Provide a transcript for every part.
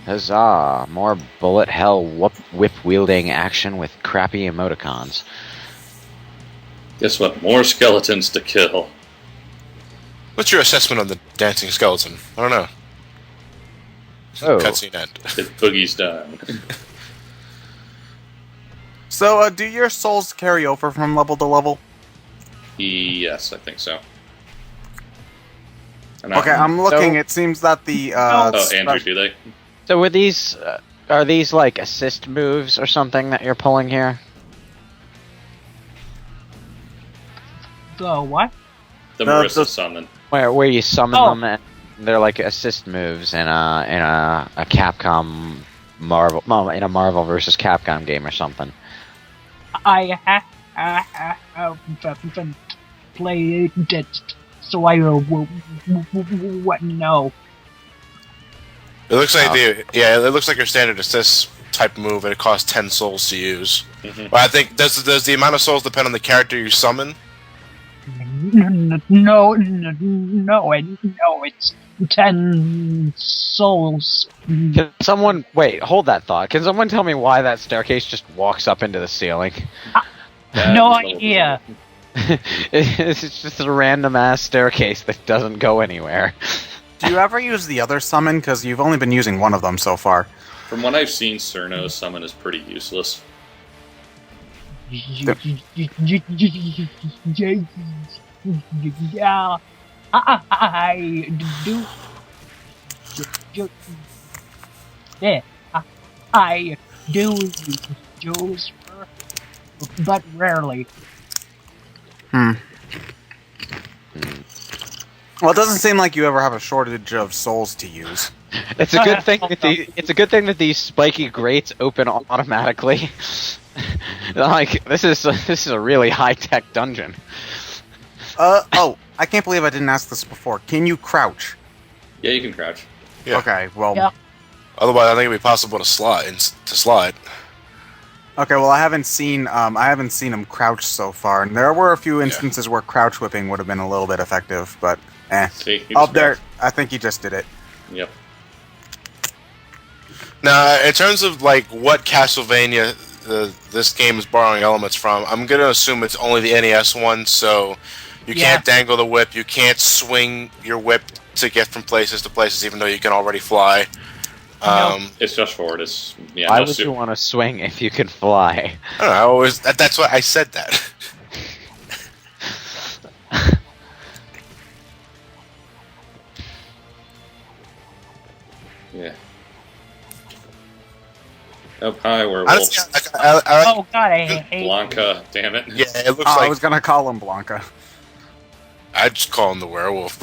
Huzzah! More bullet hell whip-wielding action with crappy emoticons. Guess what? More skeletons to kill. What's your assessment of the dancing skeleton? I don't know. Oh. Cutscene end. It boogie's done. So, do your souls carry over from level to level? Yes, I think so. Okay, I'm looking. It seems that the Andrew, do they? So are these like assist moves or something that you're pulling here? The what? The Marissa summon. Where you summon them and they're like assist moves in a Capcom in a Marvel versus Capcom game or something. I haven't played it, so I wouldn't know. It looks like it looks like your standard assist type move, and it costs 10 souls to use. Mm-hmm. But I think does the amount of souls depend on the character you summon? No, it's 10 souls. Can someone hold that thought? Can someone tell me why that staircase just walks up into the ceiling? No idea. It's just a random ass staircase that doesn't go anywhere. Do you ever use the other summon? Because you've only been using one of them so far. From what I've seen, Cerno's summon is pretty useless. Yeah, I do. Yeah, I do use, but rarely. Well, it doesn't seem like you ever have a shortage of souls to use. It's a good thing that these spiky grates open automatically. Like this is a really high tech dungeon. I can't believe I didn't ask this before. Can you crouch? Yeah, you can crouch. Yeah. Okay, well. Yeah. Otherwise, I think it'd be possible to slide. Okay, well, I haven't seen him crouch so far, and there were a few instances where crouch whipping would have been a little bit effective, but See, up there, I think he just did it. Yep. Now, in terms of like what Castlevania this game is borrowing elements from, I'm gonna assume it's only the NES one, so you can't dangle the whip, you can't swing your whip to get from places to places, even though you can already fly. It's just forward. Why would you want to swing if you could fly? I don't know. That's why I said that. Yeah. Up high, werewolves. Oh god, I hate Blanca, damn it. Yeah, it looks like I was gonna call him Blanca. I'd just call him the werewolf.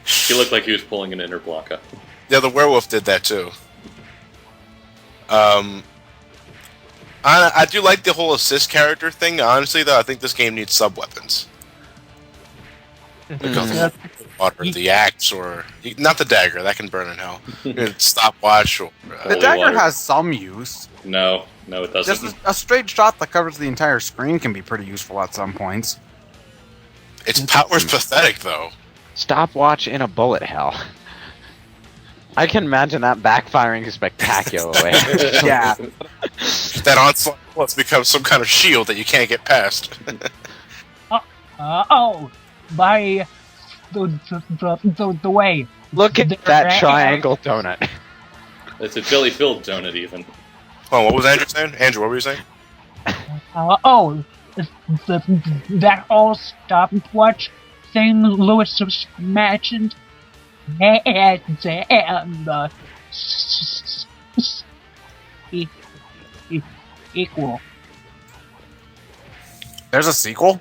He looked like he was pulling an inner Blanca. Yeah, the werewolf did that too. I do like the whole assist character thing. Honestly, though, I think this game needs sub-weapons. The axe, or not the dagger, that can burn in hell. Stopwatch. Or, The dagger has some use. No, it doesn't. Just a straight shot that covers the entire screen can be pretty useful at some points. its power's pathetic, though. Stopwatch in a bullet hell. I can imagine that backfiring spectacularly. Yeah. That onslaught plus becomes some kind of shield that you can't get past. By the way. Look at that triangle donut. It's a jelly-filled donut, even. Oh, what was Andrew saying? Andrew, what were you saying? That whole stopwatch thing Lewis was mentioned, and equal. There's a sequel?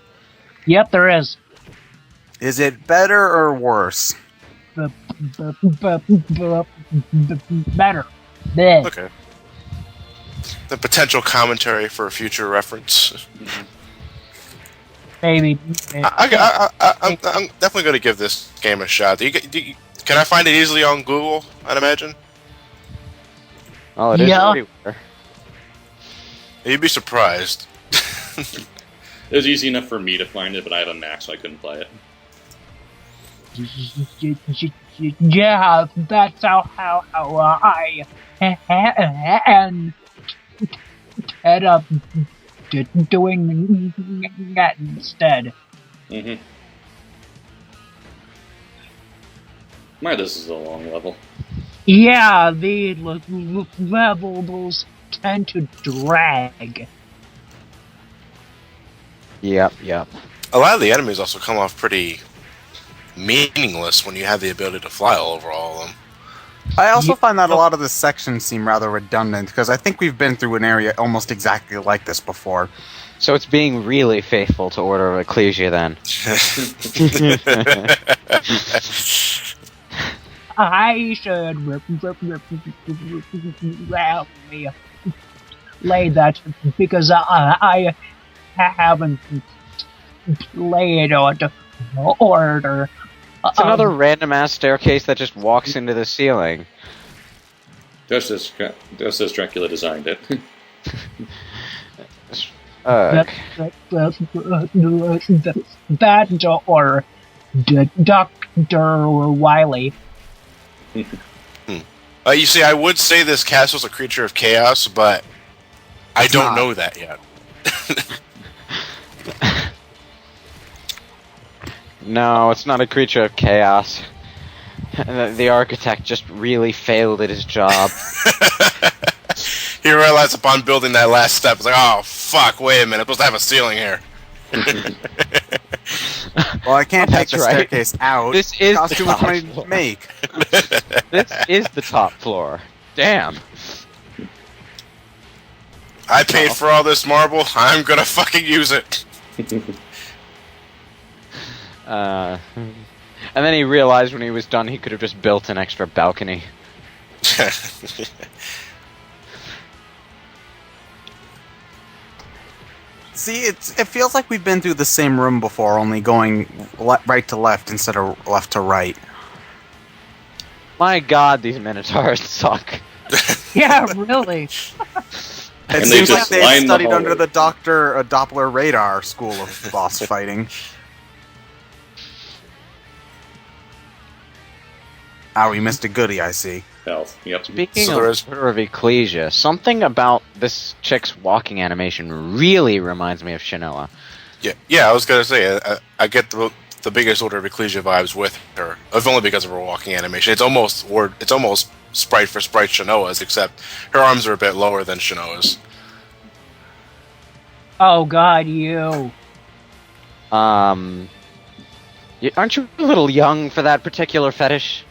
Yep, there is. Is it better or worse? Better. Bleh. Okay. The potential commentary for a future reference. Maybe. I'm definitely going to give this game a shot. Can I find it easily on Google, I'd imagine? Oh, it is everywhere. You'd be surprised. It was easy enough for me to find it, but I had a Mac, so I couldn't play it. Yeah, that's how I and head up doing that instead. Mm-hmm. My, this is a long level. Yeah, the levels tend to drag. Yep. A lot of the enemies also come off pretty meaningless when you have the ability to fly all over all of them. I also find that a lot of the sections seem rather redundant, because I think we've been through an area almost exactly like this before. So it's being really faithful to Order of Ecclesia then. I should rally lay that because I haven't played Order. It's another random ass staircase that just walks into the ceiling. Just as Dracula designed it. That or Dr. Wiley. You see, I would say this castle's a creature of chaos, but I don't know that yet. No, it's not a creature of chaos. The architect just really failed at his job. He realized upon building that last step, it's like, oh, fuck, wait a minute, I'm supposed to have a ceiling here. Well, I can't take That's the right. staircase out. This is Cost the too much top money floor. to make. This is the top floor. Damn. I paid for all this marble, I'm gonna fucking use it. And then he realized when he was done he could have just built an extra balcony. See, it feels like we've been through the same room before, only going right to left instead of left to right. My god, these Minotaurs suck. Yeah, really. It And they seems like just they line the studied hallway. under the Doppler radar school of boss fighting. Oh, we missed a goodie, I see. Health. Yep. Speaking So there of is- Order of Ecclesia, something about this chick's walking animation really reminds me of Shinoa. Yeah, I was gonna say, I get the biggest Order of Ecclesia vibes with her, if only because of her walking animation. It's almost sprite for sprite Shinoa's, except her arms are a bit lower than Shinoa's. Oh god, you. Aren't you a little young for that particular fetish?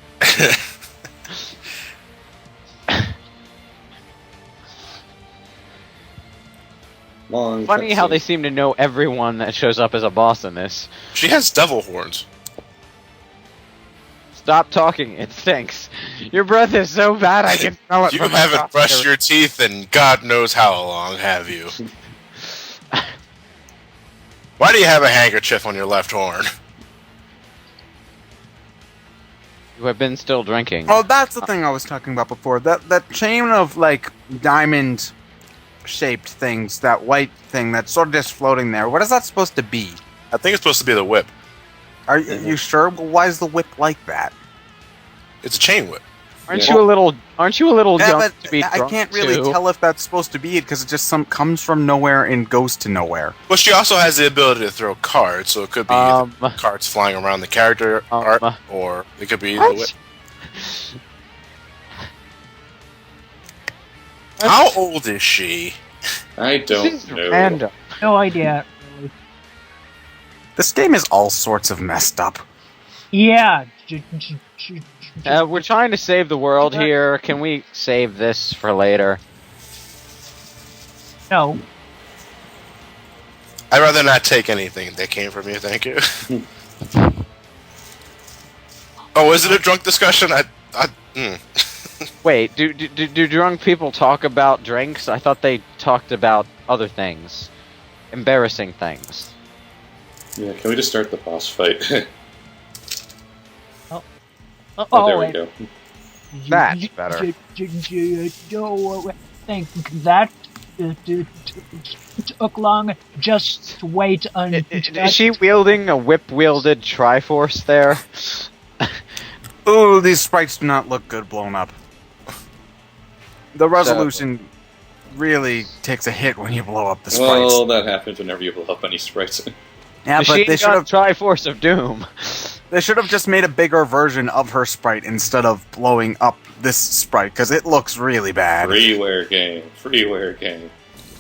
Long Funny how cutscene. they seem to know everyone that shows up as a boss in this. She has devil horns. Stop talking, it stinks. Your breath is so bad I can smell it You from haven't across brushed the- your teeth in God knows how long, have you? Why do you have a handkerchief on your left horn? You have been still drinking. Oh, that's the thing I was talking about before. That chain of, like, diamond-shaped things, that white thing that's sort of just floating there, what is that supposed to be? I think it's supposed to be the whip. Are you sure? Well, why is the whip like that? It's a chain whip. Aren't you a little Yeah, young but to be I drunk can't really too? tell if that's supposed to be it, because it just comes from nowhere and goes to nowhere. But she also has the ability to throw cards, so it could be either cards flying around the character art, or it could be the whip. What? How old is she? I This don't is know. random. No idea. Really. This game is all sorts of messed up. Yeah. We're trying to save the world here. Can we save this for later? No. I'd rather not take anything that came from you, thank you. Oh, is it a drunk discussion? Wait, do drunk people talk about drinks? I thought they talked about other things. Embarrassing things. Yeah, can we just start the boss fight? Oh, Oh, there we wait. go. That's better. Don't think that took long. Just wait until. Is she wielding a whip-wielded Triforce there? Ooh, these sprites do not look good blown up. The resolution really takes a hit when you blow up the sprites. Well, that happens whenever you blow up any sprites. Yeah, but Machine they should Gun have Triforce of Doom. just made a bigger version of her sprite instead of blowing up this sprite, because it looks really bad. Freeware game.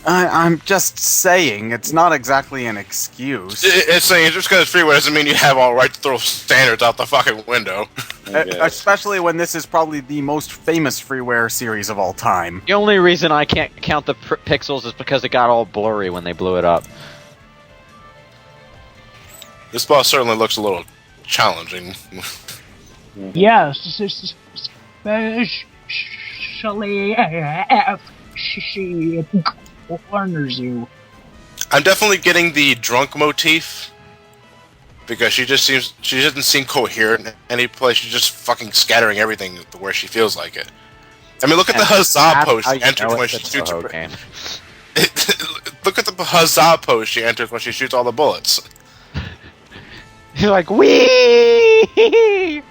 I'm just saying, it's not exactly an excuse. It's saying just because it's freeware doesn't mean you have all right to throw standards out the fucking window. I guess. Especially when this is probably the most famous freeware series of all time. The only reason I can't count the pixels is because it got all blurry when they blew it up. This boss certainly looks a little challenging. Yes, especially if she corners you. I'm definitely getting the drunk motif because she doesn't seem coherent in any place. She's just fucking scattering everything where she feels like it. I mean, look at the huzzah pose she enters when she shoots her. Look at the huzzah pose she enters when she shoots all the bullets. You're like, wee.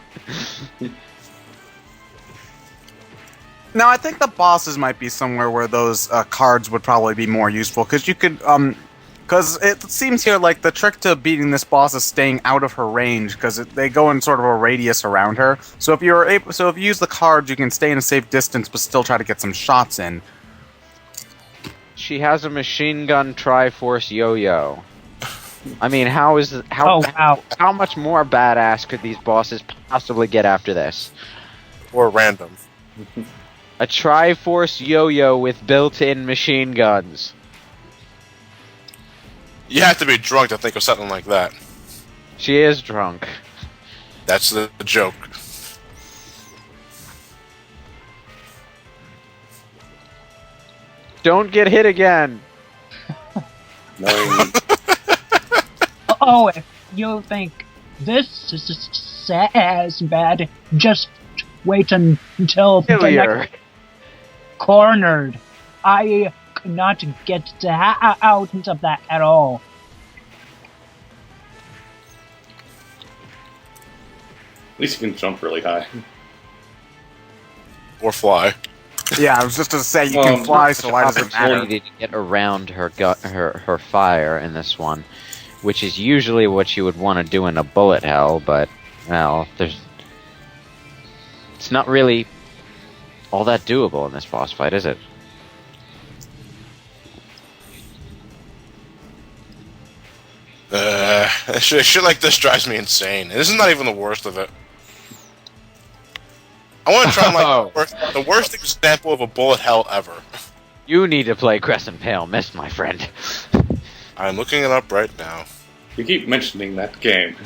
Now, I think the bosses might be somewhere where those cards would probably be more useful, because you could, because it seems here like the trick to beating this boss is staying out of her range, because they go in sort of a radius around her. So if you use the cards, you can stay in a safe distance, but still try to get some shots in. She has a machine gun Triforce yo-yo. I mean, how much more badass could these bosses possibly get after this? Or random. A Triforce yo-yo with built-in machine guns. You have to be drunk to think of something like that. She is drunk. That's the joke. Don't get hit again. No, Oh, if you think this is as bad, just wait until the Failure. next cornered. I could not get out of that at all. at least you can jump really high. Or fly. Yeah, I was just going to say, you Well, can fly, so why does it matter? Opportunity to get around her fire in this one, which is usually what you would want to do in a bullet hell, but well, it's not really all that doable in this boss fight, is it? Shit like this drives me insane. This is not even the worst of it. I want to try the worst example of a bullet hell ever. You need to play Crescent Pale Mist, my friend. I'm looking it up right now. You keep mentioning that game.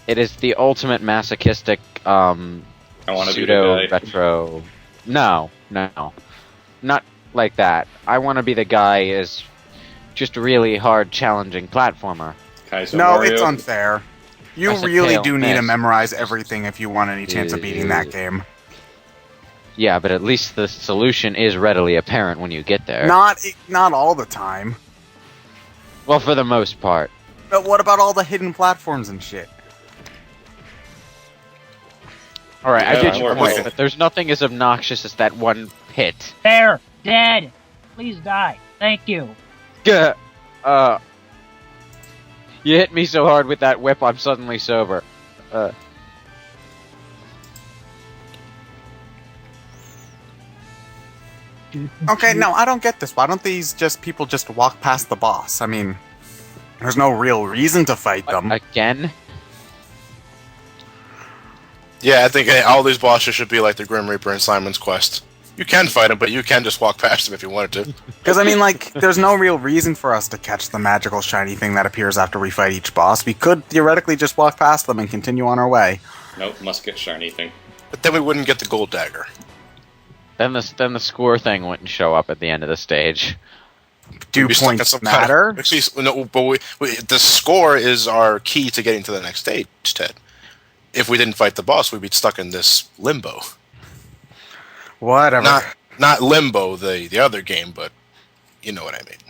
It is the ultimate masochistic I want to be the pseudo guy. retro. No, not like that. I want to be the guy is just a really hard, challenging platformer. Kaizo No, Mario. it's unfair. You That's a really pale do need to miss. memorize everything if you want any chance of beating that game. Yeah, but at least the solution is readily apparent when you get there. Not all the time. Well, for the most part. But what about all the hidden platforms and shit? Alright, I Yeah, get your we're point, both. but there's nothing as obnoxious as that one pit. There, dead. Please die. Thank you. Gah. You hit me so hard with that whip, I'm suddenly sober. Okay, no, I don't get this. Why don't people just walk past the boss? I mean, there's no real reason to fight them. Again? Yeah, I think all these bosses should be like the Grim Reaper in Simon's Quest. You can fight them, but you can just walk past them if you wanted to. Because, I mean, like, there's no real reason for us to catch the magical shiny thing that appears after we fight each boss. We could theoretically just walk past them and continue on our way. Nope, must get shiny thing. But then we wouldn't get the gold dagger. Then the score thing wouldn't show up at the end of the stage. Do We'd be stuck in points some kind of- matter? Actually, no, but the score is our key to getting to the next stage, Ted. If we didn't fight the boss, we'd be stuck in this limbo. Whatever. Not limbo, the other game, but you know what I mean.